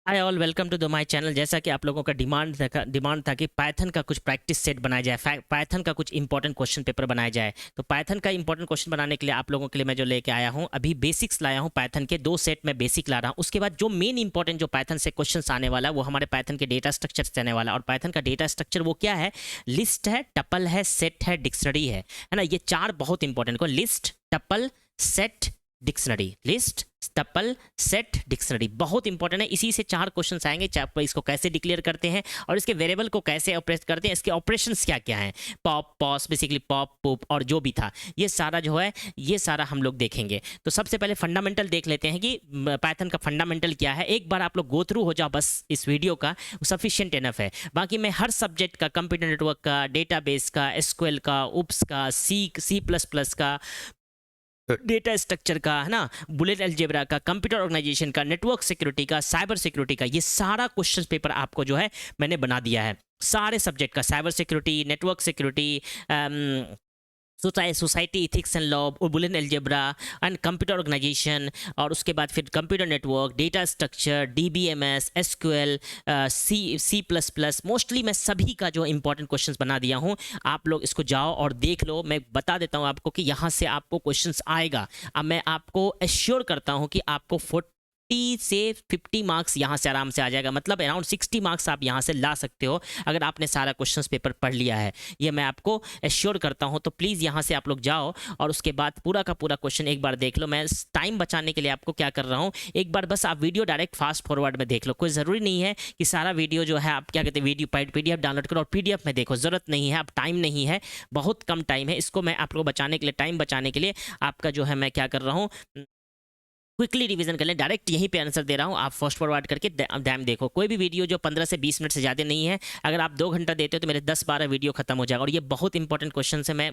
Hi all, welcome to the my channel. जैसा कि आप लोगों का डिमांड था कि पाइथन का कुछ प्रैक्टिस सेट बनाया जाए, पाइथन का कुछ इंपॉर्टेंट क्वेश्चन पेपर बनाया जाए। तो पाइथन का इंपॉर्टेंट क्वेश्चन बनाने के लिए आप लोगों के लिए मैं जो लेके आया हूँ, अभी बेसिक्स लाया हूँ। पाइथन के 2 सेट में बेसिक ला रहा हूँ। उसके बाद जो मेन इंपॉर्टेंट जो पाइथन से क्वेश्चन आने वाला है वो हमारे पाइथन के डेटा स्ट्रक्चर से आने वाला है। और पाइथन का डेटा स्ट्रक्चर वो क्या है? लिस्ट है, टपल है, सेट है, डिक्शनरी है ना। ये 4 बहुत इंपॉर्टेंट को list, tuple, set, dictionary. List, tuple, set, dictionary बहुत इंपॉर्टेंट है। इसी से 4 क्वेश्चंस आएंगे। इसको कैसे डिक्लेयर करते हैं और इसके वेरिएबल को कैसे ऑपरेट करते हैं, इसके ऑपरेशंस क्या क्या हैं, पॉप, पॉस, बेसिकली पॉप, पुप और जो भी था, ये सारा जो है ये सारा हम लोग देखेंगे। तो सबसे पहले फंडामेंटल देख लेते हैं कि पाइथन का फंडामेंटल क्या है। एक बार आप लोग गो थ्रू हो जाओ बस इस वीडियो का, सफिशिएंट इनफ है। बाकी मैं हर सब्जेक्ट का, कंप्यूटर नेटवर्क का, डेटाबेस का, एसक्यूएल का, उप्स का, सी प्लस प्लस का, डेटा स्ट्रक्चर का, है ना, बुलेट अलजेब्रा का, कंप्यूटर ऑर्गेनाइजेशन का, नेटवर्क सिक्योरिटी का, साइबर सिक्योरिटी का, ये सारा क्वेश्चन पेपर आपको जो है मैंने बना दिया है। सारे सब्जेक्ट का, cyber security, network security, society ethics and law, Boolean algebra and computer organisation, और उसके बाद फिर computer network, data structure, DBMS, SQL, C plus plus, mostly मैं सभी का जो इंपॉर्टेंट क्वेश्चंस बना दिया हूँ। आप लोग इसको जाओ और देख लो। मैं बता देता हूँ आपको कि यहाँ से आपको क्वेश्चंस आएगा। अब मैं आपको एश्योर करता हूँ कि आपको 40 से 50 मार्क्स यहाँ से आराम से आ जाएगा। मतलब अराउंड 60 मार्क्स आप यहाँ से ला सकते हो अगर आपने सारा क्वेश्चन पेपर पढ़ लिया है। ये मैं आपको एश्योर करता हूँ। तो प्लीज़ यहाँ से आप लोग जाओ और उसके बाद पूरा का पूरा क्वेश्चन एक बार देख लो। मैं टाइम बचाने के लिए आपको क्या कर रहा हूँ, एक बार बस आप वीडियो डायरेक्ट फास्ट फॉरवर्ड में देख लो। कोई ज़रूरी नहीं है कि सारा वीडियो जो है आप क्या कहते हैं वीडियो PDF डाउनलोड करो और PDF में देखो, ज़रूरत नहीं है। अब टाइम नहीं है, बहुत कम टाइम है। इसको मैं आप लोग बचाने के लिए, टाइम बचाने के लिए आपका जो है मैं क्या कर रहा हूँ, क्विकली रिवीजन कर लें। डायरेक्ट यहीं पे आंसर दे रहा हूँ, आप फर्स्ट फॉरवर्ड करके डैम देखो। कोई भी वीडियो जो 15 से 20 मिनट से ज़्यादा नहीं है, अगर आप 2 घंटा देते हो तो मेरे 10-12 वीडियो खत्म हो जाएगा। और ये बहुत इंपॉर्टेंट क्वेश्चन है।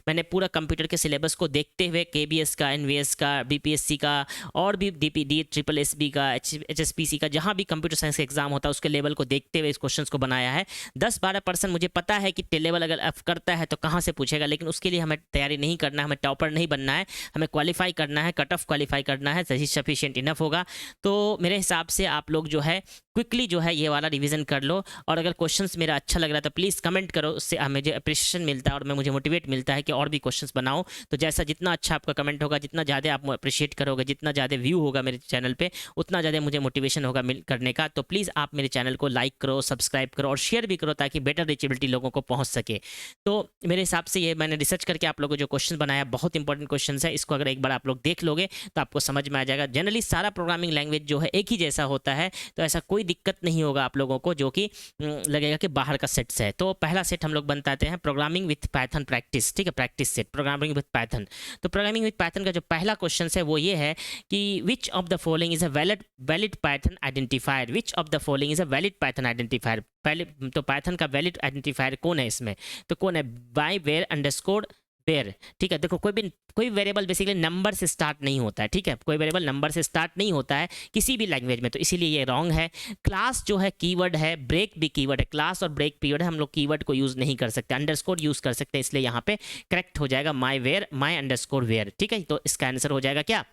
मैंने पूरा कंप्यूटर के सिलेबस को देखते हुए KBS का, NVS का, BPSC का और भी DPD, SSSB का, HSPC का, जहाँ भी कंप्यूटर साइंस का एग्जाम होता है उसके लेवल को देखते हुए इस क्वेश्चन को बनाया है। 10-12% मुझे पता है कि लेवल अगर F करता है तो कहाँ से पूछेगा, लेकिन उसके लिए हमें तैयारी नहीं करना है, हमें टॉपर नहीं बनना है, हमें क्वालिफाई करना है, कट ऑफ क्वालिफाई करना है। सही सफिशिएंट इनफ होगा। तो मेरे हिसाब से आप लोग जो है क्विकली जो है ये वाला रिवीजन कर लो। और अगर क्वेश्चंस मेरा अच्छा लग रहा है तो प्लीज़ कमेंट करो, उससे मुझे अप्रिशिएशन मिलता है और मुझे मोटिवेट मिलता है कि और भी क्वेश्चंस बनाओ। तो जैसा जितना अच्छा आपका कमेंट होगा, जितना ज़्यादा आप अप्रिशिएट करोगे, जितना ज़्यादा व्यू होगा मेरे चैनल पे, उतना ज़्यादा मुझे मोटिवेशन होगा करने का। तो प्लीज़ आप मेरे चैनल को लाइक करो, सब्सक्राइब करो और शेयर भी करो ताकि बेटर रीचेबिलिटी लोगों को पहुँच सके। तो मेरे हिसाब से ये मैंने रिसर्च करके आप लोगों को जो क्वेश्चन बनाया बहुत इंपॉर्टेंट क्वेश्चन है। इसको अगर एक बार आप लोग देख लोगे तो आपको समझ में आ जाएगा। जनरली सारा प्रोग्रामिंग लैंग्वेज जो है एक ही जैसा होता है, तो ऐसा कोई दिक्कत नहीं होगा आप लोगों को जो कि लगेगा कि बाहर का सेट्स है। तो पहला सेट हम लोग बनाते हैं प्रोग्रामिंग विथ पाइथन प्रैक्टिस। ठीक है, practice set programming with Python. तो प्रोग्रामिंग विथ पाइथन का जो पहला क्वेश्चन है वो ये है कि विच of the following is a valid Python identifier. Which of the following is a valid Python identifier. पहले तो पाइथन का वैलिड आइडेंटिफायर कौन है इसमें, तो कौन है, बाय वेयर अंडरस्कोर वेयर। ठीक है, देखो कोई वेरिएबल बेसिकली नंबर से स्टार्ट नहीं होता है। ठीक है, कोई वेरिएबल नंबर से स्टार्ट नहीं होता है किसी भी लैंग्वेज में, तो इसीलिए ये रॉन्ग है। क्लास जो है कीवर्ड है, ब्रेक भी कीवर्ड है। क्लास और ब्रेक पीरियड है, हम लोग कीवर्ड को यूज नहीं कर सकते, अंडरस्कोर यूज कर सकते हैं, इसलिए यहाँ पे करेक्ट हो जाएगा माई अंडरस्कोर वेयर। ठीक है, तो इसका आंसर हो जाएगा क्या,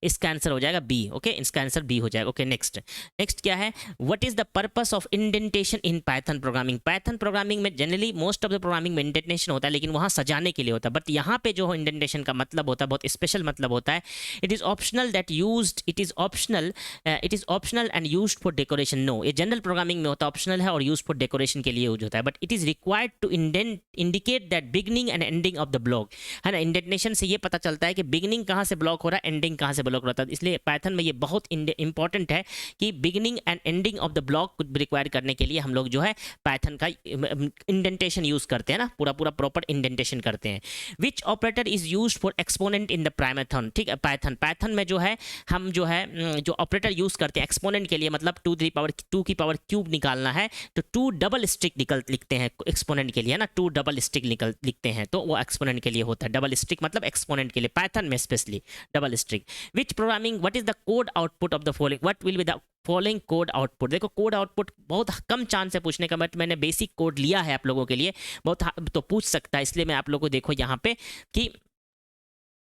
इसका आंसर हो जाएगा बी। ओके, इसका आंसर बी हो जाएगा। ओके, नेक्स्ट क्या है, what is the purpose of indentation in Python programming. Python programming में generally most of the programming में इंडेंटेशन होता है, लेकिन वहाँ सजाने के लिए होता है। बट यहाँ पे जो इंडेंटेशन का मतलब होता है बहुत स्पेशल मतलब होता है। It is optional and use for decoration. No, ये जनरल प्रोग्रामिंग में होता है, ऑप्शनल है और यूज फॉर डेकोरेशन के लिए यूज होता है। But it is required to indicate that beginning and ending of the block, है ना। इंडेंटेशन से ये पता चलता है कि बिगनिंग कहाँ से ब्लॉक हो रहा है, एंडिंग कहाँ से ब्लॉक रहता है। इसलिए पाइथन में ये बहुत इंपॉर्टेंट है कि beginning and ending of the block require करने के लिए हम लोग जो है पाइथन का इंडेंटेशन यूज करते हैं ना, पूरा प्रॉपर इंडेंटेशन करते हैं। Which operator is use for exponent in the Python. ठीक है, पाइथन में जो है हम जो है जो ऑपरेटर यूज करते हैं एक्सपोनेंट के लिए, मतलब 2 की पावर क्यूब निकालना है तो 2 डबल स्टिक लिखते हैं एक्सपोनेंट के लिए ना, 2 डबल स्टिक लिखते हैं, तो वो एक्सपोनेंट के लिए होता है। डबल स्टिक मतलब एक्सपोनेंट के लिए, पाइथन में specially double stick. Which programming, what is the code output of the following, what will be the following code output. देखो कोड आउटपुट बहुत कम चांस है पूछने का, बट मैंने बेसिक कोड लिया है आप लोगों के लिए, बहुत तो पूछ सकता है, इसलिए मैं आप लोगों को देखो यहाँ पे कि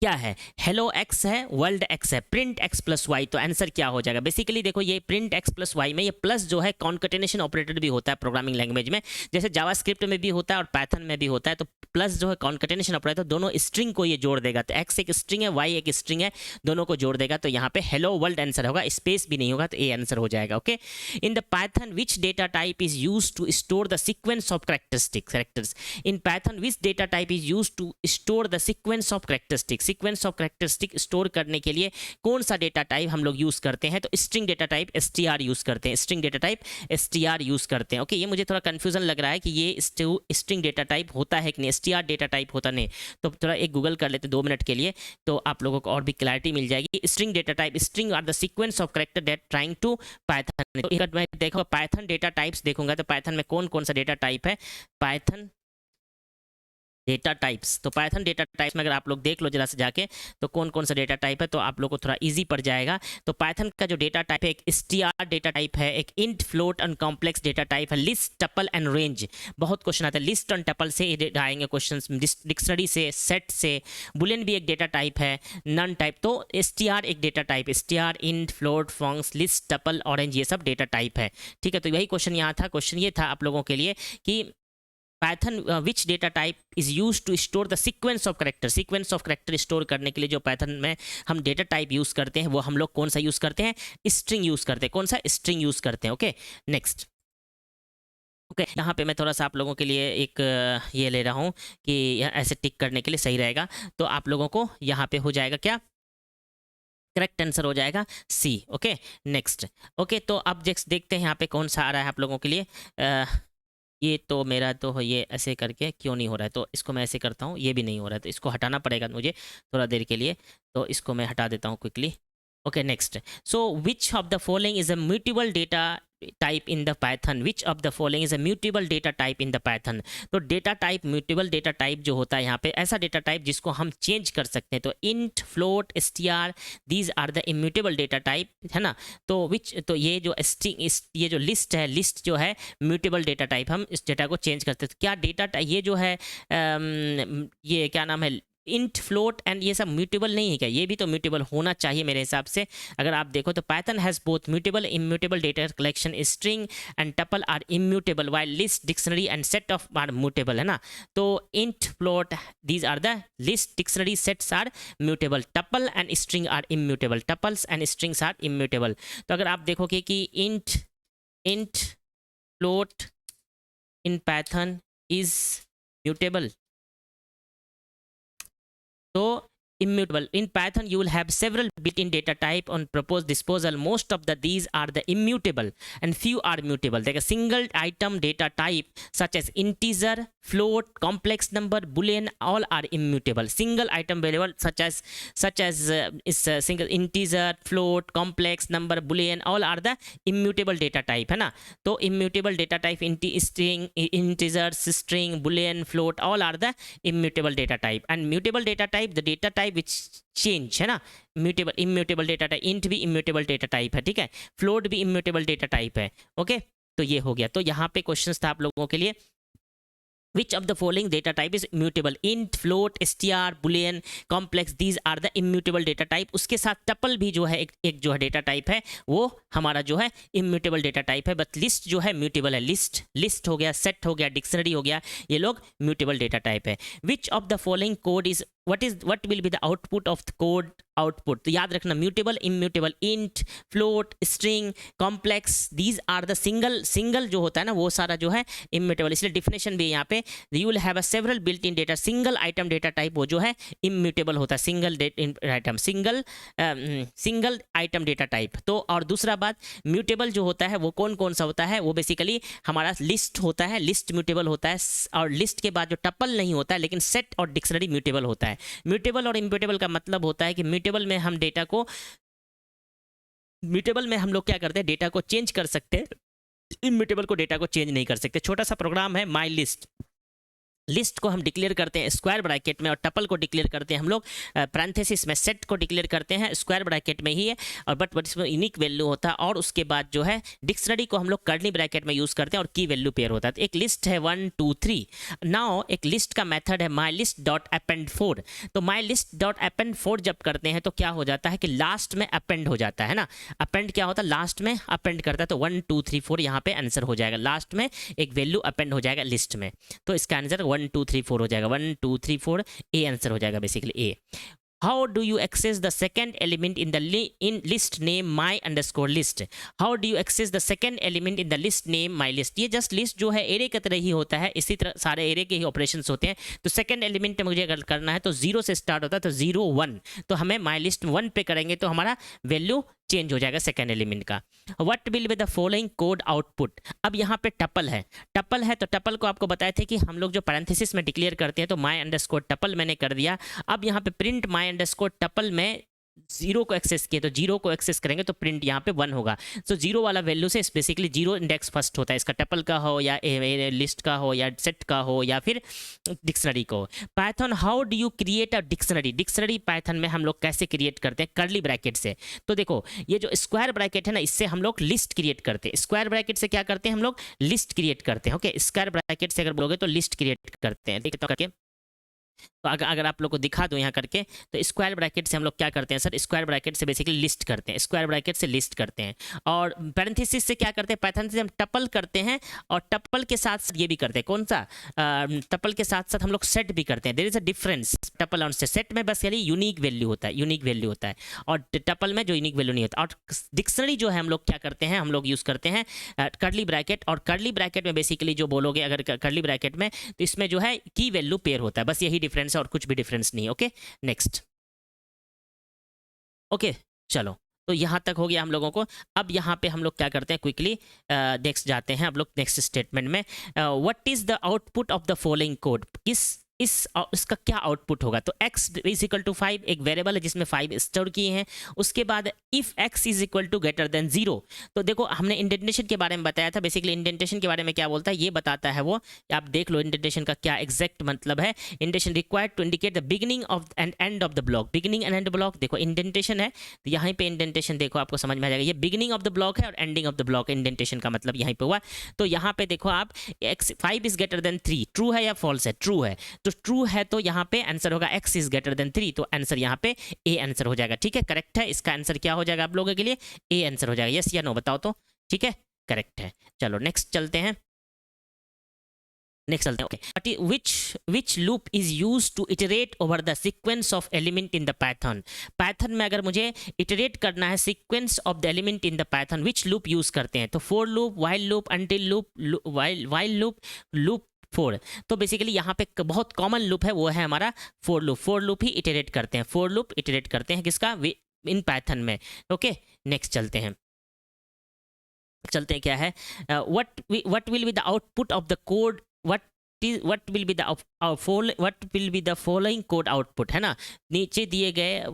क्या है, हेलो एक्स है, वर्ल्ड एक्स है, प्रिंट एक्स प्लस वाई, तो आंसर क्या हो जाएगा? बेसिकली देखो ये प्रिंट एक्स प्लस वाई में ये प्लस जो है कॉन्कटेनेशन ऑपरेटर भी होता है प्रोग्रामिंग लैंग्वेज में, जैसे जावास्क्रिप्ट में भी होता है और पाइथन में भी होता है। तो प्लस जो है कॉन्कटेनेशन ऑपरेटर दोनों स्ट्रिंग को ये जोड़ देगा, तो एक्स एक स्ट्रिंग है, वाई एक स्ट्रिंग है, दोनों को जोड़ देगा। तो यहाँ पे हेलो वर्ल्ड आंसर होगा, स्पेस भी नहीं होगा, तो ए आंसर हो जाएगा। Okay, in the Python which data type is use to store the sequence of characters. In Python which data type is use to store the sequence of characteristic. Sequence of characteristic store करने के लिए कौन सा data type हम लोग use करते हैं? तो string data type str use करते हैं, string data type str use करते हैं। ओके, ये मुझे थोड़ा कंफ्यूजन लग रहा है कि ये स्ट्रिंग डेटा टाइप होता है कि नहीं, str डेटा टाइप होता नहीं, तो थोड़ा एक गूगल कर लेते 2 मिनट के लिए, तो आप लोगों को और भी क्लैरिटी मिल जाएगी। String data type, string are the sequence of character that trying to Python. तो अगर मैं देखो पाइथन डेटा टाइप्स देखूंगा तो पाइथन में कौन कौन सा डेटा टाइप है, पाइथन डेटा टाइप्स। तो पाइथन डेटा टाइप्स में अगर आप लोग देख लो जरा से जाके, तो कौन कौन सा डेटा टाइप है, तो आप लोग को थोड़ा इजी पड़ जाएगा। तो पाइथन का जो डेटा टाइप है, एक str डेटा टाइप है, एक int float and complex data type है, लिस्ट टपल एंड रेंज। बहुत क्वेश्चन आते हैं लिस्ट एंड टपल से आएंगे क्वेश्चन, डिक्शनरी से, सेट से। बुलियन भी एक डेटा टाइप है, नन टाइप। तो str एक data type, str, int, float, funcs, list, tuple, orange, ये सब डेटा टाइप है। ठीक है, तो यही क्वेश्चन यहाँ था। क्वेश्चन ये था आप लोगों के लिए कि Python which data type is use to store the sequence of character. Sequence of character store करने के लिए जो पाइथन में हम डेटा टाइप यूज करते हैं वो हम लोग कौन सा यूज करते हैं? स्ट्रिंग यूज करते हैं। कौन सा? स्ट्रिंग यूज करते हैं। Okay, next. ओके, यहाँ पे मैं थोड़ा सा आप लोगों के लिए एक ये ले रहा हूँ कि ऐसे टिक करने के लिए सही रहेगा। तो आप लोगों को यहाँ पे हो जाएगा क्या? करेक्ट आंसर हो जाएगा सी। Okay, next. ओके, तो अब देखते हैं यहाँ पे कौन सा आ रहा है आप लोगों के लिए। ये तो मेरा तो ये ऐसे करके क्यों नहीं हो रहा है, तो इसको मैं ऐसे करता हूँ, ये भी नहीं हो रहा है, तो इसको हटाना पड़ेगा मुझे थोड़ा देर के लिए, तो इसको मैं हटा देता हूँ quickly. Okay, next. So which of the following is a mutable data type in the Python? Which of the following is a mutable data type in the Python? तो data type, mutable data type जो होता है यहाँ पे, ऐसा data type जिसको हम change कर सकते हैं। तो int, float, str, these are the immutable data type, है ना। तो तो ये जो स्ट्रिंग, ये जो लिस्ट है, लिस्ट जो है म्यूटेबल डेटा टाइप, हम इस डेटा को चेंज करते हैं। क्या डेटा ये जो है ये क्या नाम है, इंट, फ्लोट एंड ये सब म्यूटेबल नहीं है क्या? ये भी तो म्यूटेबल होना चाहिए मेरे हिसाब से। अगर आप देखो तो Python has both mutable immutable data collection, string and tuple are immutable while list, dictionary and set of are mutable, है ना। तो int, float, these are the list, dictionary, sets are mutable, tuple and string are immutable, tuples and strings are immutable. तो अगर आप देखोगे कि int float in Python is mutable, तो immutable. In Python, you will have several built-in data type on proposed disposal. Most of these are the immutable and few are mutable. Like a single item data type such as integer, float, complex number, boolean, all are immutable. Single item variable such as is single integer, float, complex number, boolean, all are the immutable data type, है ना। तो immutable data type string, integer, string, boolean, float, all are the immutable data type. And mutable data type, the data type which change, है ना। Mutable, immutable data type, int भी immutable data type है, ठीक है। Float भी immutable data type है। Okay, तो ये हो गया। तो यहाँ पे क्वेश्चन था आप लोगों के लिए, which of the following data type is mutable? int, float, str, boolean, complex, these are the immutable data type. उसके साथ टपल भी जो है एक जो है डेटा टाइप है, वो हमारा जो है इम्यूटेबल डेटा टाइप है। बट लिस्ट जो है म्यूटेबल है। लिस्ट हो गया, सेट हो गया, डिक्शनरी हो गया, ये लोग म्यूटेबल डेटा टाइप है। which of the following code is what will be the output of the code output? तो याद रखना, mutable, immutable, int, float, string, complex, these are the single जो होता है ना, वो सारा जो है इम्यूटेबल। इसलिए डिफिनेशन भी यहाँ पे, you will have a several built in data, single item data type वो जो है इम्यूटेबल होता है, single item, single item data type. तो और दूसरा बात, म्यूटेबल जो होता है वो कौन कौन सा होता है? वो बेसिकली हमारा लिस्ट होता है, लिस्ट म्यूटेबल होता है। और लिस्ट के बाद जो टपल नहीं होता है, लेकिन सेट और डिक्शनरी म्यूटेबल होता है। म्यूटेबल और इम्यूटेबल का मतलब होता है कि म्यूटेबल में हम डेटा को, म्यूटेबल में हम लोग क्या करते हैं, डेटा को चेंज कर सकते हैं, इम्यूटेबल को डेटा को चेंज नहीं कर सकते। छोटा सा प्रोग्राम है माई लिस्ट, लिस्ट को हम डिक्लेयर करते हैं स्क्वायर ब्रैकेट में और टपल को डिक्लेयर करते हैं हम लोग पैरेंथेसिस में, सेट को डिक्लेयर करते हैं स्क्वायर ब्रैकेट में ही है और बट इसमें यूनिक वैल्यू होता है। और उसके बाद जो है डिक्शनरी को हम लोग कर्ली ब्रैकेट में यूज़ करते हैं और की वैल्यू पेयर होता है। तो एक लिस्ट है 1 2 3। नाउ एक लिस्ट का मेथड है माई लिस्ट डॉट अपेंड 4। तो माई लिस्ट डॉट अपेंड 4 जब करते हैं तो क्या हो जाता है कि लास्ट में अपेंड हो जाता है ना। अपेंड क्या होता है, लास्ट में अपेंड करता है। तो 1 2 3 4 यहाँ पे आंसर हो जाएगा, लास्ट में एक वैल्यू अपेंड हो जाएगा लिस्ट में। तो इसका आंसर 1 2 3 4 हो जाएगा, 1 2 3 4 ए आंसर हो जाएगा basically A. How do you access the second element in the in list name my underscore list? How do you access the second element in the list name my list? ये just list जो है array की तरह ही होता है, इसी तरह सारे एरे के ही ऑपरेशंस होते हैं। तो सेकंड एलिमेंट मुझे अगर करना है तो 0 से स्टार्ट होता है, तो 0 1। तो हमें माई लिस्ट 1 पे करेंगे तो हमारा वैल्यू चेंज हो जाएगा सेकंड एलिमेंट का। What will be the following code output? अब यहाँ पे टपल है, टपल है तो टपल को आपको बताए थे कि हम लोग जो पैरेंथेसिस में डिक्लेयर करते हैं, तो माई अंडरस्कोर टपल मैंने कर दिया। अब यहाँ पे प्रिंट माई अंडरस्कोर टपल में 0 को एक्सेस किए तो 0 को एक्सेस करेंगे तो प्रिंट यहाँ पे 1 होगा। तो 0 वाला वैल्यू से बेसिकली 0 इंडेक्स फर्स्ट होता है, इसका टपल का हो या लिस्ट का हो या सेट का हो या फिर डिक्शनरी को। Python how do you create a dictionary? Dictionary Python में हम लोग कैसे क्रिएट करते हैं? कर्ली ब्रैकेट से। तो देखो ये जो स्क्वायर ब्रैकेट है ना, इससे हम लोग लिस्ट क्रिएट करते हैं। स्क्वायर ब्रैकेट से क्या करते हैं हम लोग? लिस्ट क्रिएट करते हैं। ओके, स्क्वायर ब्रैकेट से अगर बोलोगे तो लिस्ट क्रिएट करते हैं। देखिए तो करके, तो अगर आप लोग को दिखा दो यहाँ करके, तो स्क्वायर ब्रैकेट से हम लोग क्या करते हैं सर? स्क्वायर ब्रैकेट से बेसिकली लिस्ट करते हैं, स्क्वायर ब्रैकेट से लिस्ट करते हैं। और पैरेंथेसिस से क्या करते हैं? पाइथन से हम टपल करते हैं और टपल के साथ ये भी करते हैं। कौन सा? टपल के साथ साथ हम लोग सेट भी करते हैं। There is a difference tuple और सेट में, बस यानी यूनिक वैल्यू होता है, यूनिक वैल्यू होता है। और टपल में जो यूनिक वैल्यू नहीं होता। और डिक्शनरी जो है हम लोग क्या करते हैं? हम लोग यूज़ करते हैं कर्ली ब्रैकेट। और कर्ली ब्रैकेट में बेसिकली जो बोलोगे अगर कर्ली ब्रैकेट में, तो इसमें जो है की वैल्यू पेयर होता है, बस यही डिफरेंस है और कुछ भी डिफरेंस नहीं। Okay next. ओके चलो, तो यहाँ तक हो गया हम लोगों को। अब यहाँ पे हम लोग क्या करते हैं? क्विकली नेक्स्ट जाते हैं हम लोग नेक्स्ट स्टेटमेंट में। What is the output of the following code? इसका क्या आउटपुट होगा? तो x इज इक्वल टू 5 एक वेरिएबल है जिसमें 5 स्टोर किए हैं। उसके बाद if x is equal to greater than 0, तो देखो हमने इंडेंटेशन के बारे में बताया था। बेसिकली इंडेंटेशन के बारे में क्या बोलता है ये बताता है वो, आप देख लो इंडेंटेशन का क्या एग्जैक्ट मतलब है। Indentation required to indicate the beginning of and end of the block. Beginning and end block, देखो इंडेंटेशन है तो यहाँ पे इंडेंटेशन देखो आपको समझ में आ जाएगा। ये बिगिनिंग ऑफ द ब्लॉक है और ending of the block, indentation का मतलब यहाँ पे हुआ। तो यहाँ पे देखो आप x 5 is greater than 3, true है या फॉल्स है? ट्रू है। तो ट्रू है तो यहाँ पे आंसर होगा x इज ग्रेटर देन 3, तो आंसर यहाँ पे ए आंसर हो जाएगा। ठीक है, करेक्ट है। इसका आंसर क्या हो जाएगा आप लोगों के लिए? ए आंसर हो जाएगा। यस या नो बताओ तो। ठीक है, करेक्ट है। चलो नेक्स्ट चलते हैं, नेक्स्ट चलते हैं। Okay, which loop is use to iterate over the sequence of element in the Python? Python में अगर मुझे इटरेट करना है sequence of the element in the Python, which loop use करते हैं? तो for loop, while loop, until loop, while loop, loop 4। तो basically यहाँ पे बहुत कॉमन लूप है, वो है हमारा for loop. For loop he iterate करते हैं, फॉर लूप इटरेट करते हैं किसका? इन पाइथन में। ओके नेक्स्ट चलते हैं, क्या है? What will be the output of the code? what will be the following code output, है ना? नीचे दिए गए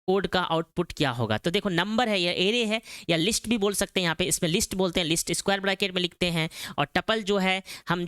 कोड का आउटपुट क्या होगा? तो देखो नंबर है या एरे है या लिस्ट भी बोल सकते हैं। यहाँ पे इसमें लिस्ट बोलते हैं, लिस्ट स्क्वायर ब्रैकेट में लिखते हैं। और टपल जो है हम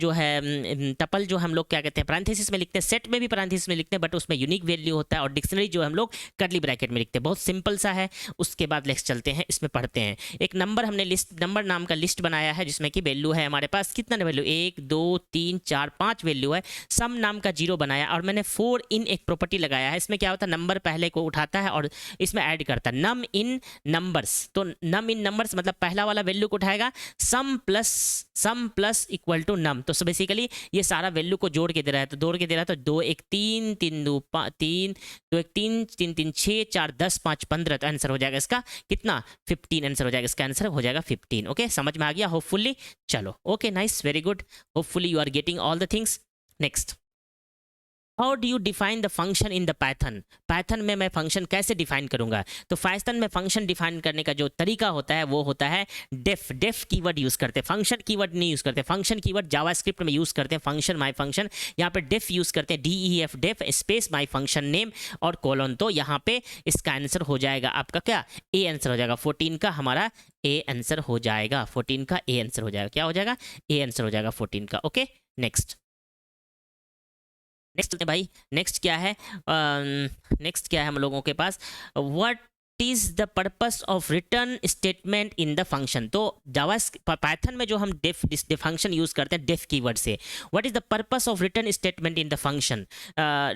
लोग क्या कहते हैं? पैरेंथेसिस में लिखते हैं। सेट में भी पैरेंथेसिस में लिखते हैं बट उसमें यूनिक वैल्यू होता है। और डिक्शनरी जो हम लोग कर्ली ब्रैकेट में लिखते हैं। बहुत सिंपल सा है। उसके बाद नेक्स्ट चलते हैं, इसमें पढ़ते हैं। एक नंबर हमने नंबर नाम का लिस्ट बनाया है जिसमें कि वैल्यू है हमारे पास कितना वैल्यू? 1 2 3 4 5 वैल्यू है। सम नाम का 0 बनाया और मैंने 4 इन एक प्रॉपर्टी लगाया है। इसमें क्या होता है? नंबर पहले को उठाता है और इसमें ऐड करता है नम इन नंबर्स। तो नम इन नंबर्स मतलब पहला वाला वैल्यू को उठाएगा, सम प्लस इक्वल टू नम। तो बेसिकली ये सारा वैल्यू को जोड़ के दे रहा है। तो जोड़ के दे रहा है तो 2 1 3 3 2 3 2 1 3 3 3 6 4 10 5 15। तो आंसर हो जाएगा इसका कितना? 15 आंसर हो जाएगा। इसका आंसर हो जाएगा 15। ओके समझ में आ गया होपफुली? चलो okay nice, very good, hopefully you are getting all the things. Next, how do you define the function in the Python? Python में मैं फंक्शन कैसे डिफाइन करूंगा? तो पाइथन में फंक्शन डिफाइन करने का जो तरीका होता है वो होता है डेफ कीवर्ड यूज करते हैं। फंक्शन कीवर्ड नहीं यूज करते। फंक्शन कीवर्ड जावास्क्रिप्ट में यूज करते हैं। फंक्शन माई फंक्शन, यहाँ पे डेफ यूज करते हैं, DEF def space my function name और कोलन। तो यहाँ पे इसका आंसर हो जाएगा आपका क्या? ए आंसर हो जाएगा। 14 का हमारा ए आंसर हो जाएगा। 14 का ए आंसर हो जाएगा। क्या हो जाएगा? ए आंसर हो जाएगा 14 का। ओके नेक्स्ट, नेक्स्ट चलते हैं भाई। नेक्स्ट क्या है हम लोगों के पास, what is the purpose of return statement in the function. तो जावा पाइथन में जो हम डिफ फंक्शन यूज करते हैं डेफ कीवर्ड से, what is the purpose of return statement in the function.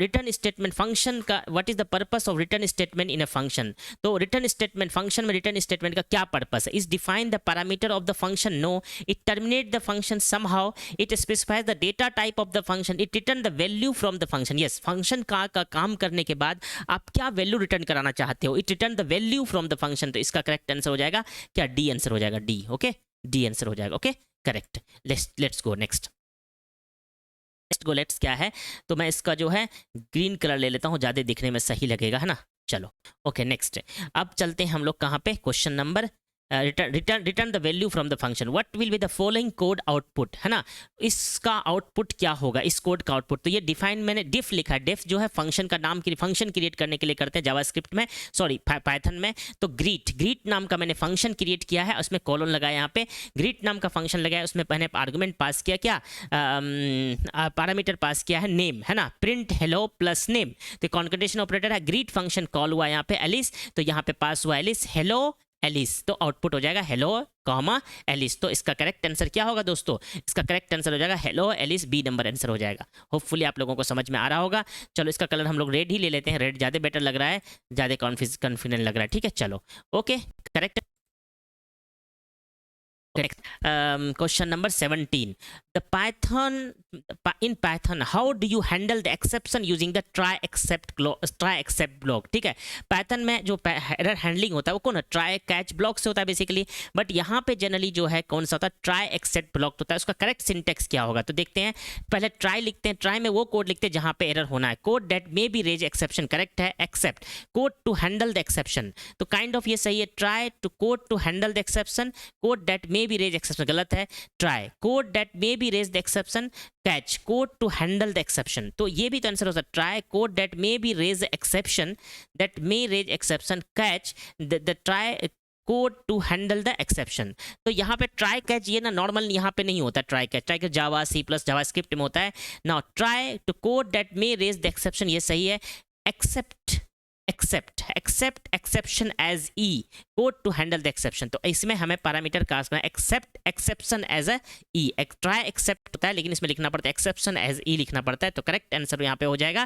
Return statement function का, what is the purpose of return statement in a function. तो return statement function में return statement का क्या purpose है, is define the parameter of the function, no, it terminate the function somehow, it specifies the data type of the function, it return the value from the function. Yes, function का काम करने के बाद आप क्या value return कराना चाहते हो, it return the value from the function. तो इसका करेक्ट आंसर हो जाएगा क्या, डी आंसर हो जाएगा, डी। ओके, डी आंसर हो जाएगा। Okay, correct. Let's go next क्या है, तो मैं इसका जो है ग्रीन कलर ले लेता हूं, ज्यादा दिखने में सही लगेगा, है ना। चलो ओके नेक्स्ट। अब चलते हैं हम लोग कहाँ पे, question number return the value from the function, what will be the following code output, है ना। इसका आउटपुट क्या होगा, इस कोड का आउटपुट। तो ये डिफाइन मैंने डिफ लिखा है, डिफ जो है फंक्शन का नाम, फंक्शन क्रिएट करने के लिए करते हैं जावास्क्रिप्ट में, सॉरी पाइथन में। तो ग्रीट नाम का मैंने फंक्शन क्रिएट किया है, उसमें कॉलन लगाया, यहाँ पे ग्रीट नाम का फंक्शन लगाया, उसमें मैंने आर्गुमेंट पास किया, क्या पैरामीटर पास किया है नेम, है ना, प्रिंट हेलो प्लस नेम। तो कॉन्केटेशन ऑपरेटर है, ग्रीट फंक्शन कॉल हुआ यहाँ पे एलिस, तो यहाँ पे पास हुआ एलिस, हेलो एलिस, तो आउटपुट हो जाएगा हेलो कॉमा एलिस। तो इसका करेक्ट आंसर क्या होगा दोस्तों, इसका करेक्ट आंसर हो जाएगा hello Alice, B number answer हो जाएगा। होपफुली आप लोगों को समझ में आ रहा होगा। चलो इसका कलर हम लोग रेड ही ले लेते हैं, रेड ज़्यादा बेटर लग रहा है, ज़्यादा कॉन्फिडेंट लग रहा है, ठीक है। चलो okay, correct. Question number 17. In Python, how do you handle the exception using the try except block? ठीक है, Python में जो एरर हैंडलिंग होता है वो कौन है, ट्राई कैच ब्लॉक से होता है बेसिकली, बट यहाँ पे जनरली जो है कौन सा होता है, ट्राई एक्सेप्ट ब्लॉक होता है। उसका करेक्ट सिंटेक्स क्या होगा, तो देखते हैं। पहले ट्राई लिखते हैं, ट्राई में वो कोड लिखते हैं जहाँ पे एरर होना है, code that may be raise exception, correct है। Except code to handle the exception, तो काइंड ऑफ ये सही है, try to code to handle the exception, code that may be raise exception गलत है, try code that may be raise the exception, catch code to handle the exception. तो ये भी तो आंसर हो सकता है, try code that may be raise exception, that may raise exception, catch the try code to handle the exception. तो यहाँ पे ट्राई कैच ये ना नॉर्मल यहाँ पे नहीं होता, try catch Java C plus JavaScript में होता है ना। Try to code that may raise the exception ये सही है, except exception as e, code to handle the exception. तो इसमें हमें पैरामीटर कास्ट करना है, except exception as a e, try except होता है लेकिन इसमें लिखना पड़ता है एक्सेप्शन एज ई लिखना पड़ता है। तो करेक्ट आंसर यहाँ पे हो जाएगा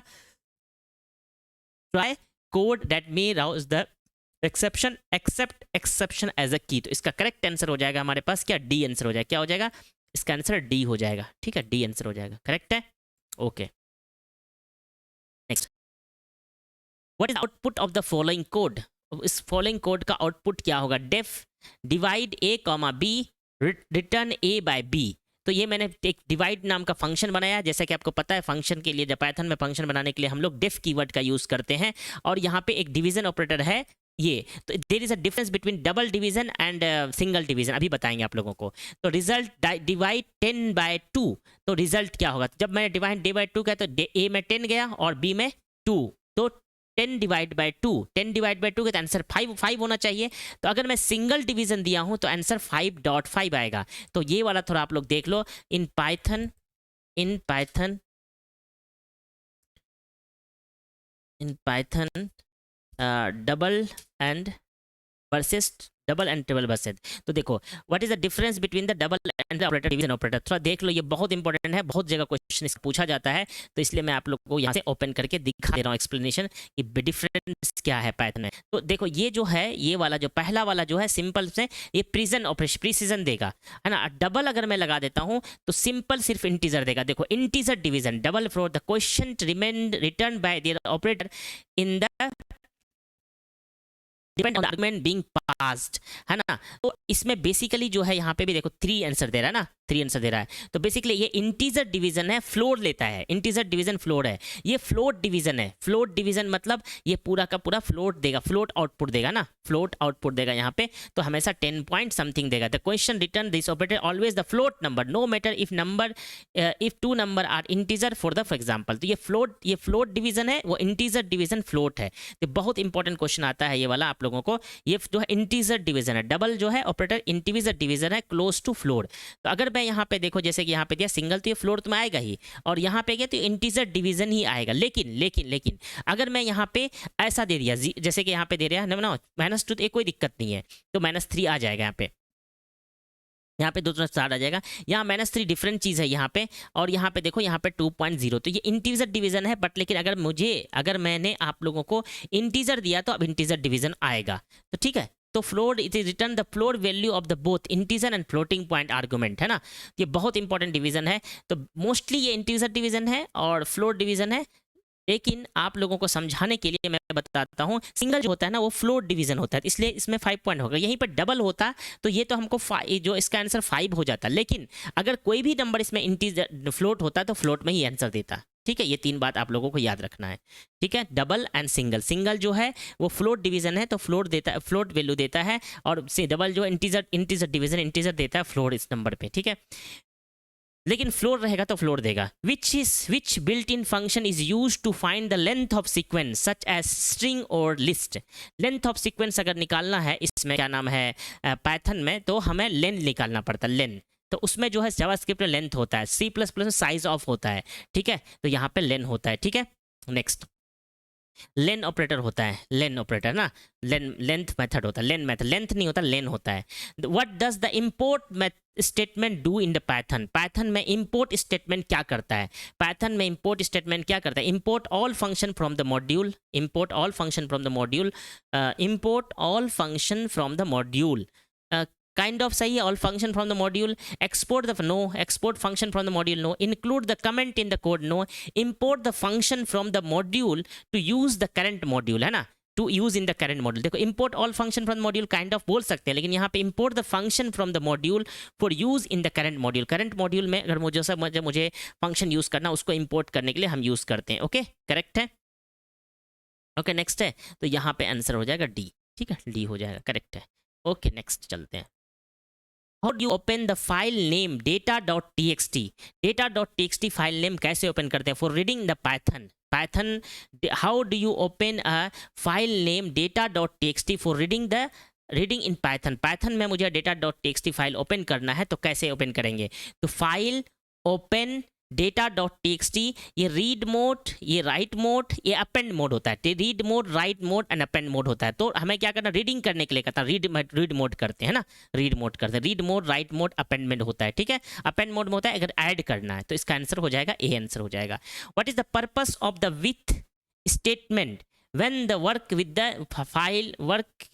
try code that may raise the exception, except exception as a key. तो इसका करेक्ट आंसर हो जाएगा हमारे पास क्या, डी आंसर हो जाएगा। क्या हो जाएगा, इसका आंसर डी हो जाएगा, ठीक है, डी आंसर हो जाएगा, करेक्ट है। Okay next, what is output of the following code. इस फॉलोइंग कोड का आउटपुट क्या होगा, डेफ डिवाइड ए कॉमा बी रिटर्न ए बाय बी। तो ये मैंने एक डिवाइड नाम का फंक्शन बनाया, जैसा कि आपको पता है फंक्शन के लिए, जब पाइथन में फंक्शन बनाने के लिए हम लोग डेफ कीवर्ड का यूज करते हैं, और यहाँ पे एक डिवीजन ऑपरेटर है ये। तो there is a difference between double division and single division, अभी बताएंगे आप लोगों को। तो रिजल्ट डिवाइड 10 बाय 2, तो रिजल्ट क्या होगा, जब मैंने डिवाइड डे बाय 2 किया तो ए में 10 गया और बी में 2, तो 10 डिवाइड बाय 2, 10 डिवाइड बाय 2 के तो आंसर 5 होना चाहिए। तो अगर मैं सिंगल डिवीजन दिया हूं तो आंसर 5.5 आएगा। तो ये वाला थोड़ा आप लोग देख लो, in Python double and versus double and triple versus. तो देखो what is the difference between the double and operator division operator, थोड़ा देख लो, ये बहुत इंपॉर्टेंट है, बहुत जगह क्वेश्चन पूछा जाता है, तो इसलिए मैं आप लोग को यहाँ से ओपन करके दिखा दे रहा हूँ एक्सप्लेनेशन कि डिफरेंस क्या है पाइथन में। तो देखो ये जो है, ये वाला जो पहला वाला जो है सिंपल से ये प्रीसीजन देगा, है ना। डबल अगर मैं लगा देता हूँ तो सिंपल सिर्फ इंटीजर देगा। देखो integer division, double for the question return by the operator in the depend on the argument being passed, है ना। तो इसमें बेसिकली जो है यहाँ पे भी देखो 3 आंसर दे रहा है ना, 3 आंसर दे रहा है। तो बेसिकली ये इंटीजर डिवीजन है, फ्लोट लेता है, इंटीजर डिवीजन फ्लोट है, ये फ्लोट डिवीजन है। फ्लोट डिवीजन मतलब ये पूरा का पूरा फ्लोट देगा, फ्लोट आउटपुट देगा ना, फ्लोट आउटपुट देगा यहाँ पे, तो हमेशा 10 पॉइंट समथिंग देगा। The question return this operator always the float number no matter if 2 number are integer for the for example. तो ये फ्लोट डिवीजन है, वो इंटीजर डिवीजन फ्लोट है। तो बहुत इंपॉर्टेंट क्वेश्चन आता है ये वाला, आप लोग लोगों को, ये जो है इंटीजर डिवीजन है, डबल जो है ऑपरेटर इंटीजर डिवीजन है क्लोज टू फ्लोर। तो अगर मैं यहाँ पे देखो जैसे कि यहाँ पे दिया सिंगल, तो ये फ्लोर तो में आएगा ही, और यहाँ पे गया तो इंटीजर डिवीजन ही आएगा। लेकिन लेकिन लेकिन अगर मैं यहाँ पे ऐसा दे दिया जैसे कि यहाँ पे दे रहा है ना -2, तो कोई दिक्कत नहीं है, तो -3 आ जाएगा यहाँ पे, यहाँ पे 2 स्टार आ जाएगा। यहाँ -3 डिफरेंट चीज़ है यहाँ पे, और यहाँ पे देखो यहाँ पे 2.0, तो ये इंटीजर डिवीजन है। बट लेकिन अगर मैंने आप लोगों को इंटीजर दिया तो अब इंटीजर डिवीजन आएगा, तो ठीक है। तो floor it is return the floor value of the both integer and floating point argument, है ना। ये बहुत इंपॉर्टेंट डिवीजन है। तो मोस्टली ये इंटीजर डिवीजन है और फ्लोर डिवीजन है, लेकिन आप लोगों को समझाने के लिए मैं बताता हूँ, सिंगल जो होता है ना वो फ्लोट डिवीजन होता है, इसलिए इसमें 5 पॉइंट होगा। यहीं पर डबल होता तो ये तो हमको जो इसका आंसर 5 हो जाता, लेकिन अगर कोई भी नंबर इसमें इंटीजर फ्लोट होता तो फ्लोट में ही आंसर देता। ठीक है, ये 3 बात आप लोगों को याद रखना है। ठीक है, डबल एंड सिंगल, सिंगल जो है वो फ्लोट डिवीजन है तो फ्लोट देता है, फ्लोट वैल्यू देता है, और डबल जो इंटीजर डिवीजन इंटीजर देता है फ्लोट इस नंबर पे। ठीक है, लेकिन फ्लोर रहेगा तो फ्लोर देगा। Which built in function is use to find the length of sequence such as string और लिस्ट। लेंथ ऑफ सीक्वेंस अगर निकालना है इसमें क्या नाम है पाइथन में, तो हमें लेंथ निकालना पड़ता है, लेंथ। तो उसमें जो है जावास्क्रिप्ट में लेंथ होता है, C++ में साइज ऑफ होता है। ठीक है, तो यहाँ पे लेंथ होता है। ठीक है, नेक्स्ट लेन ऑपरेटर होता है, लेन ऑपरेटर ना, लेंथ मेथड होता है, लेन मेथड, लेंथ नहीं होता, लेन होता है। What does the import statement do in the Python. Python में इंपोर्ट स्टेटमेंट क्या करता है, पाइथन में इंपोर्ट स्टेटमेंट क्या करता है, import all function from the module, import all function from the module, import all function from the module, kind of सही है, all function from the module, export the no, export function from the module no, include the comment in the code no, import the function from the module to use the current module, है ना, to use in the current module. देखो import all function from the module kind of बोल सकते हैं, लेकिन यहाँ पे import the function from the module for use in the current module. Current module में अगर मुझे फंक्शन यूज करना, उसको इंपोर्ट करने के लिए हम यूज करते हैं। ओके, करेक्ट है। ओके, नेक्स्ट है, तो यहाँ पे आंसर हो जाएगा डी। ठीक है, डी हो जाएगा, करेक्ट है। ओके, नेक्स्ट चलते हैं। How do you open the file name data.txt? Data.txt file name कैसे ओपन करते हैं? For reading the Python, how do you open a file name data.txt for reading in Python में मुझे data.txt file open करना है, तो कैसे open करेंगे? तो फाइल ओपन data.txt, ये रीड मोड, ये राइट मोड, ये अपेंड मोड होता है। Read mode, right mode and append mode होता है। तो हमें क्या करना, रीडिंग करने के लिए कहता है रीड मोड करते हैं ना, रीड मोड करते हैं, रीड मोड, राइट मोड, अपेंडमेंट होता है। ठीक है, अपेंड मोड में होता है अगर ऐड करना है, तो इसका आंसर हो जाएगा ए, आंसर हो जाएगा। What is the purpose of the with statement when the work with the file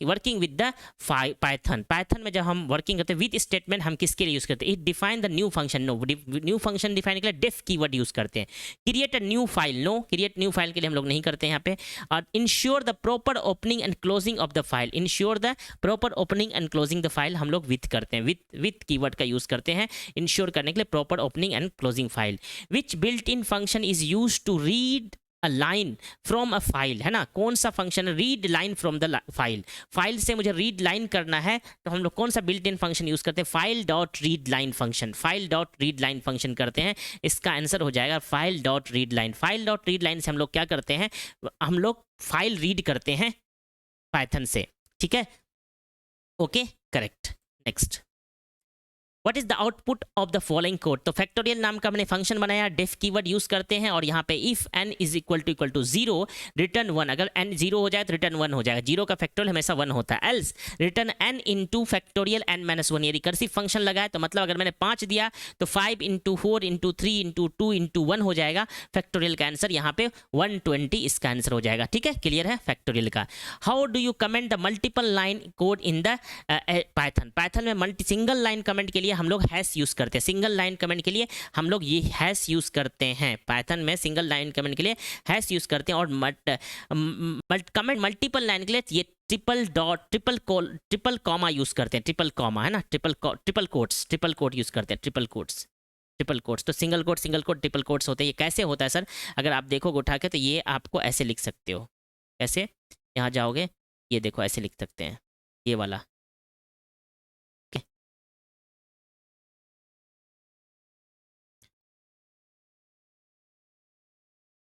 working with the Python में जब हम वर्किंग करते हैं विद स्टेटमेंट, हम किसके लिए यूज करते हैं? It define the new function. No, new function define के लिए डेफ कीवर्ड यूज करते हैं। Create a new file, no, create new file के लिए हम लोग नहीं करते हैं यहाँ पे। और ensure the proper opening and closing of the file, ensure the proper opening and closing the file हम लोग विथ करते हैं, विथ कीवर्ड का यूज करते हैं इंश्योर करने के लिए proper opening and closing file. Which built in function is use to read a line from a file, है ना, कौन सा फंक्शन? Read line from the file, file से मुझे रीड लाइन करना है, तो हम लोग कौन सा बिल्ट इन फंक्शन यूज करते हैं? File dot read line function, file dot read line function करते हैं। इसका आंसर हो जाएगा file dot read line. File dot read line से हम लोग क्या करते हैं, हम लोग फाइल रीड करते हैं पाइथन से। ठीक है, okay, correct. Next, what is the output of the following code. तो फैक्टोरियल नाम का हमने फंक्शन बनाया, डेफ कीवर्ड यूज करते हैं, और यहाँ पे if n is equal to 0 return 1, अगर n 0 हो जाए तो रिटर्न 1 हो जाएगा, 0 का फैक्टोरियल हमेशा 1 होता है। Else return n into factorial n-1, ये रिकर्सिव फंक्शन लगाए, तो मतलब अगर मैंने 5 दिया तो 5 इंटू 4 इंटू 3 इंटू 2 इंटू 1 हो जाएगा। फैक्टोरियल का आंसर यहाँ पे 120 इसका आंसर हो जाएगा। ठीक है, क्लियर है फैक्टोरियल का। How do you comment the multiple line code in the Python में सिंगल लाइन कमेंट के लिए हम लोग हैश यूज करते हैं, सिंगल लाइन कमेंट के लिए हम लोग ये हैश यूज करते हैं। पाइथन में सिंगल लाइन कमेंट के लिए हैश यूज करते हैं, और कमेंट मल्टीपल लाइन के लिए ये ट्रिपल कॉमा यूज करते हैं, ट्रिपल कॉमा, है ना, ट्रिपल कोट यूज करते हैं, ट्रिपल कोट्स। तो सिंगल कोट ट्रिपल कोट्स होते हैं। ये कैसे होता है सर? अगर आप देखोगे उठा के, तो ये आपको ऐसे लिख सकते हो, ऐसे यहाँ जाओगे, ये देखो ऐसे लिख सकते हैं, ये वाला।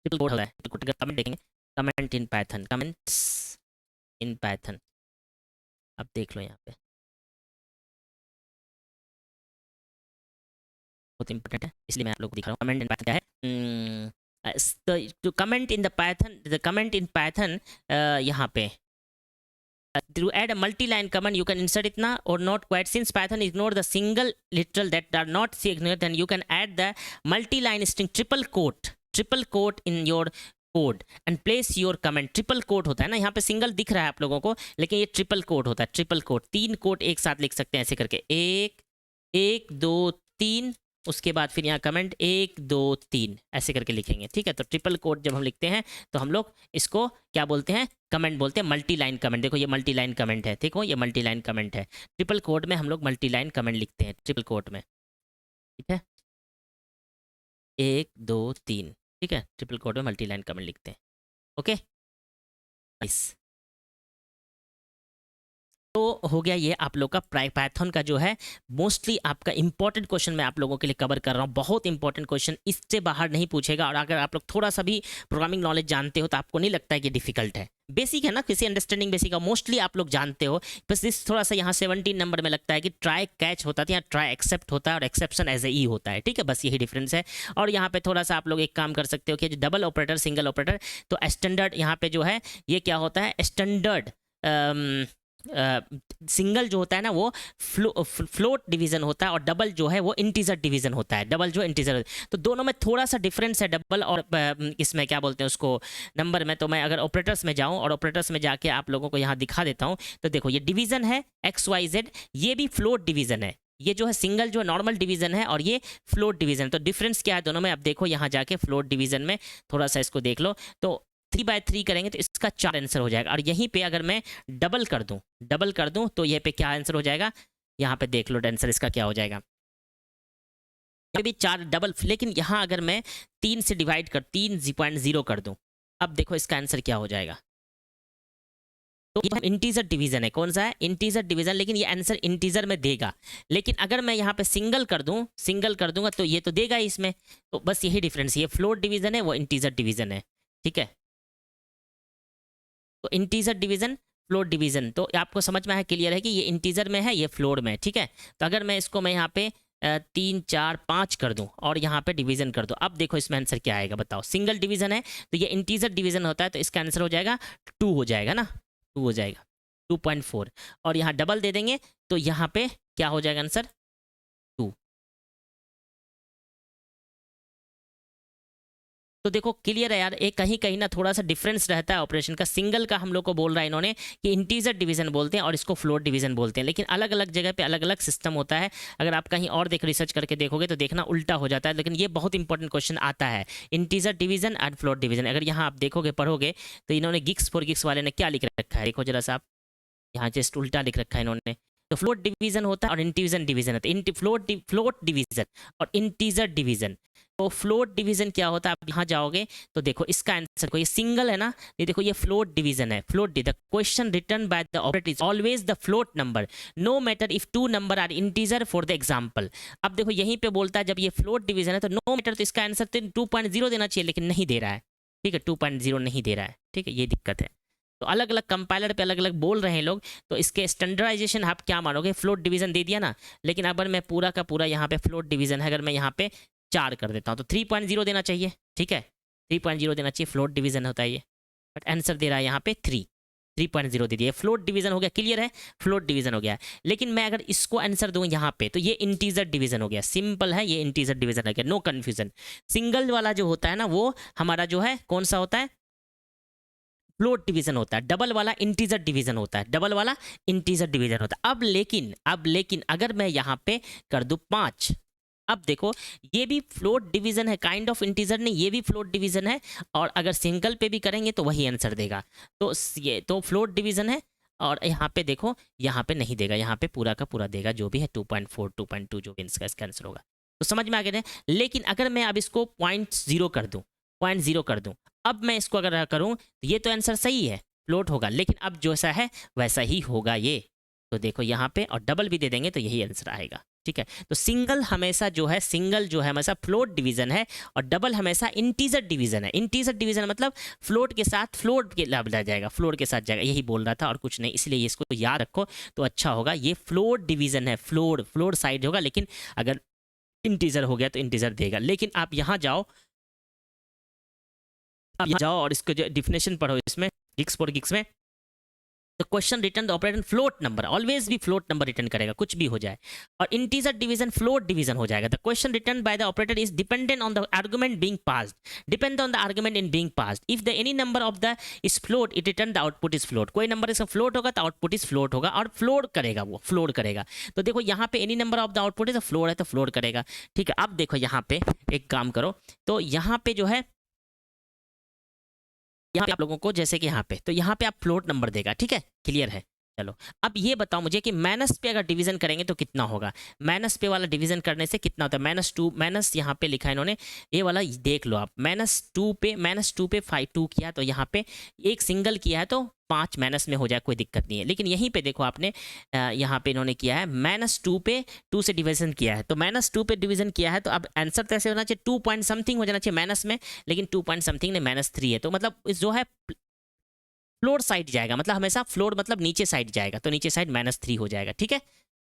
ट्रिपल कोट होता है, कमेंट देखेंगे, comment in Python, comments in Python, आप देख लो यहाँ पे, बहुत इंपॉर्टेंट है, इसलिए मैं आप लोग को दिखा रहा हूँ। कमेंट इन पाइथन क्या है, तो comment in the Python, the comment in Python यहाँ पे to add a multi-line command, you can insert it now or not quite. Since Python ignore the single literal that are not significant, then you can add the multi-line string triple quote in your code and place your comment. Triple quote होता है ना, यहाँ पे single दिख रहा है आप लोगों को, लेकिन ये ट्रिपल कोट होता है। ट्रिपल कोट, 3 कोट एक साथ लिख सकते हैं ऐसे करके, 1 1 2 3, उसके बाद फिर यहाँ कमेंट 1 2 3 ऐसे करके लिखेंगे, ठीक है। तो ट्रिपल कोट जब हम लिखते हैं तो हम लोग इसको क्या बोलते हैं, कमेंट बोलते हैं, मल्टी लाइन कमेंट। देखो ये मल्टी लाइन कमेंट है, देखो ये मल्टी लाइन कमेंट है। ट्रिपल कोट में हम लोग मल्टी लाइन कमेंट लिखते हैं, ट्रिपल कोट में, ठीक है, 1 2 3, ठीक है। ट्रिपल कोट में मल्टी लाइन कमेंट लिखते हैं, ओके, नाइस। तो हो गया ये आप लोग का पाइथन का जो है मोस्टली आपका इंपॉर्टेंट क्वेश्चन मैं आप लोगों के लिए कवर कर रहा हूँ। बहुत इंपॉर्टेंट क्वेश्चन, इससे बाहर नहीं पूछेगा। और अगर आप लोग थोड़ा सा भी प्रोग्रामिंग नॉलेज जानते हो तो आपको नहीं लगता है कि डिफिकल्ट है, बेसिक है ना, किसी अंडरस्टैंडिंग बेसिक है, मोस्टली आप लोग जानते हो। बस इस थोड़ा सा यहाँ 17 नंबर में लगता है कि ट्राई कैच होता था, यहाँ ट्राई एक्सेप्ट होता है और एक्सेप्शन एज ए ई होता है, ठीक है, बस यही डिफरेंस है। और यहाँ पे थोड़ा सा आप लोग एक काम कर सकते हो कि डबल ऑपरेटर सिंगल ऑपरेटर, तो स्टैंडर्ड यहाँ पे जो है ये क्या होता है, स्टैंडर्ड सिंगल जो होता है ना वो फ्लोट डिवीजन होता है, और डबल जो है वो इंटीजर डिवीजन होता है। डबल जो इंटीजर, तो दोनों में थोड़ा सा डिफरेंस है, डबल और इसमें क्या बोलते हैं उसको नंबर में। तो मैं अगर ऑपरेटर्स में जाऊं और ऑपरेटर्स में जाके आप लोगों को यहाँ दिखा देता हूं, तो देखो ये डिवीजन है XYZ, ये भी फ्लोट डिवीजन है। ये जो है सिंगल जो नॉर्मल डिवीजन है और ये फ्लोट डिवीजन, तो डिफरेंस क्या है दोनों में। अब देखो यहाँ जाके फ्लोट डिवीजन में थोड़ा सा इसको देख लो, तो 3/3 करेंगे तो इसका 4 आंसर हो जाएगा। और यहीं पे अगर मैं डबल कर दूं तो ये पे क्या आंसर हो जाएगा, यहाँ पे देख लो आंसर इसका क्या हो जाएगा, ये भी 4 डबल। लेकिन यहाँ अगर मैं 3 से डिवाइड कर 3.0 कर दूं, अब देखो इसका आंसर क्या हो जाएगा। तो ये इंटीजर डिवीजन है, कौन सा है, इंटीजर डिवीजन, लेकिन ये आंसर इंटीजर में देगा। लेकिन अगर मैं यहाँ पे सिंगल कर दूंगा तो ये तो देगा ही इसमें। तो बस यही डिफरेंस, ये फ्लोट डिवीजन है, वो इंटीजर डिवीजन है, ठीक है। तो इंटीजर डिवीजन, फ्लोट डिवीजन, तो आपको समझ में है, क्लियर है कि ये इंटीजर में है, ये फ्लोट में, ठीक है। तो अगर मैं इसको यहाँ पे 3 4 5 कर दूं और यहाँ पे डिवीजन कर दूं, अब देखो इसमें आंसर क्या आएगा, बताओ। सिंगल डिवीजन है तो ये इंटीजर डिवीजन होता है, तो इसका आंसर हो जाएगा 2 हो जाएगा ना, 2 हो जाएगा, 2.4। और यहाँ डबल दे देंगे तो यहाँ पे क्या हो जाएगा आंसर, 2। तो देखो क्लियर है यार, एक कहीं कहीं ना थोड़ा सा डिफरेंस रहता है ऑपरेशन का। सिंगल का हम लोग को बोल रहा है इन्होंने कि इंटीजर डिवीजन बोलते हैं और इसको फ्लोट डिवीजन बोलते हैं, लेकिन अलग अलग जगह पे अलग अलग सिस्टम होता है। अगर आप कहीं और रिसर्च करके देखोगे तो देखना उल्टा हो जाता है। लेकिन ये बहुत इंपॉर्टेंट क्वेश्चन आता है, integer division and float division. अगर यहाँ आप देखोगे पढ़ोगे तो इन्होंने गिक्स फॉर गिक्स वाले ने क्या लिख रखा है, देखो जरा सा आप, यहाँ जस्ट उल्टा लिख रखा है इन्होंने। तो फ्लोट डिवीजन होता है और इंटीजर डिवीजन होता है, फ्लोट डिवीजन और इंटीजर डिवीजन। तो फ्लोट डिवीजन क्या होता है, आप यहाँ जाओगे तो देखो इसका आंसर को, ये सिंगल है ना, ये देखो ये फ्लोट डिवीजन है। Float, the question return by the operator is always the float number no matter if 2 number are integer for the example. अब देखो यहीं पे बोलता है जब ये फ्लोट डिवीजन है तो नो मैटर, तो इसका आंसर 2.0 देना चाहिए, लेकिन नहीं दे रहा है, ठीक है, 2.0 नहीं दे रहा है, ठीक है, ये दिक्कत है। तो अलग अलग कंपाइलर पे अलग अलग बोल रहे हैं लोग, तो इसके स्टैंडर्डाइजेशन आप क्या मानोगे, फ्लोट डिवीजन दे दिया ना। लेकिन अगर मैं पूरा का पूरा यहाँ पे फ्लोट डिवीजन है, अगर मैं यहाँ पे 4 कर देता हूँ तो 3.0 देना चाहिए, ठीक है, 3.0 देना चाहिए, फ्लोट डिवीजन होता है ये। बट आंसर दे रहा है यहाँ पे 3.0 दे दिया, फ्लोट डिवीजन हो गया, क्लियर है, फ्लोट डिवीजन हो गया। लेकिन मैं अगर इसको आंसर दूं यहाँ पे तो ये इंटीजर डिवीजन हो गया, सिंपल है, ये इंटीजर डिवीजन हो गया, नो कंफ्यूजन। सिंगल वाला जो होता है ना वो हमारा जो है कौन सा होता है, फ्लोट डिवीजन होता है। डबल वाला इंटीजर डिवीजन होता है, डबल वाला इंटीजर डिवीजन होता है। अब लेकिन अगर मैं यहाँ पे कर दूं 5, अब देखो ये भी फ्लोट डिवीजन है, काइंड ऑफ इंटीजर नहीं, ये भी फ्लोट डिवीजन है। और अगर सिंगल पे भी करेंगे तो वही आंसर देगा। तो ये तो फ्लोट डिवीजन है, और यहाँ पे देखो यहाँ पे नहीं देगा, यहाँ पे पूरा का पूरा देगा, जो भी है 2.4 2.2 जो भी इसका आंसर होगा। तो समझ में आ गया। लेकिन अगर मैं अब इसको 0.0 कर दूं, 0.0 कर दूं, अब मैं इसको अगर करूं तो ये तो आंसर सही है, फ्लोट होगा, लेकिन अब जैसा है वैसा ही होगा ये, तो देखो यहाँ पे और डबल भी दे देंगे तो यही आंसर आएगा, ठीक है। तो सिंगल हमेशा जो है, सिंगल जो है हमेशा फ्लोट डिवीजन है और डबल हमेशा इंटीजर डिवीजन है। इंटीजर डिवीजन मतलब फ्लोट के साथ फ्लोट के लाभ जाएगा, फ्लोट के साथ जाएगा, यही बोल रहा था और कुछ नहीं, इसलिए इसको याद रखो तो अच्छा होगा। ये फ्लोट डिवीजन है, फ्लोट साइड होगा, लेकिन अगर इंटीजर हो गया तो इंटीजर देगा। लेकिन आप यहाँ जाओ, आप यहाँ जाओ और इसको जो डिफिनेशन पढ़ो इसमें गिग्स फॉर गिग्स में, तो question return the operator float number, always भी फ्लोट नंबर रिटर्न करेगा कुछ भी हो जाए। और इंटीजर डिवीजन फ्लोट डिवीजन हो जाएगा। The question return by the operator is dependent on the argument being passed, depend on the argument in being passed. If the any number of the is float it return the output is float. कोई number इसका float होगा तो output is float होगा और float करेगा, वो float करेगा। तो देखो यहाँ पे any number of the output is float है तो फ्लोट करेगा, ठीक है। अब देखो यहाँ पे एक काम करो, तो यहाँ पे जो है, यहाँ पे आप लोगों को जैसे कि यहाँ पे, तो यहाँ पे आप फ्लोट नंबर देगा, ठीक है, क्लियर है। चलो अब ये बताओ मुझे कि माइनस पे अगर डिवीजन करेंगे तो कितना होगा। माइनस पे वाला डिवीजन करने से कितना होता है, -2, माइनस यहाँ पे लिखा है इन्होंने, ये वाला देख लो आप, -2 पे 2 किया तो यहाँ पे एक सिंगल किया है तो 5 माइनस में हो जाए, कोई दिक्कत नहीं है। लेकिन यहीं पे देखो आपने यहाँ पे इन्होंने किया है -2 पे 2 से डिवीजन किया है, तो -2 पे डिवीजन किया है, तो अब आंसर तो ऐसे होना चाहिए 2 पॉइंट समथिंग हो जाना चाहिए माइनस में, लेकिन 2 पॉइंट समथिंग ने -3 है, तो मतलब जो है फ्लोर साइड जाएगा, मतलब हमेशा फ्लोर मतलब नीचे साइड जाएगा, तो नीचे साइड -3 हो जाएगा, ठीक है,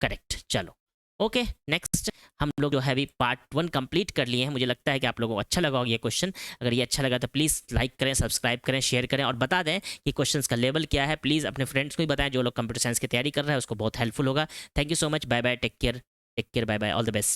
करेक्ट। चलो ओके, नेक्स्ट हम लोग जो है अभी पार्ट 1 कंप्लीट कर लिए हैं। मुझे लगता है कि आप लोगों को अच्छा लगा होगा ये क्वेश्चन। अगर ये अच्छा लगा तो प्लीज़ लाइक करें, सब्सक्राइब करें, शेयर करें और बता दें कि क्वेश्चंस का लेवल क्या है। प्लीज़ अपने फ्रेंड्स को भी बताएं, जो लोग कंप्यूटर साइंस की तैयारी कर रहे हैं उसको बहुत हेल्पफुल होगा। Thank you so much, bye bye, take care, bye bye, all the best.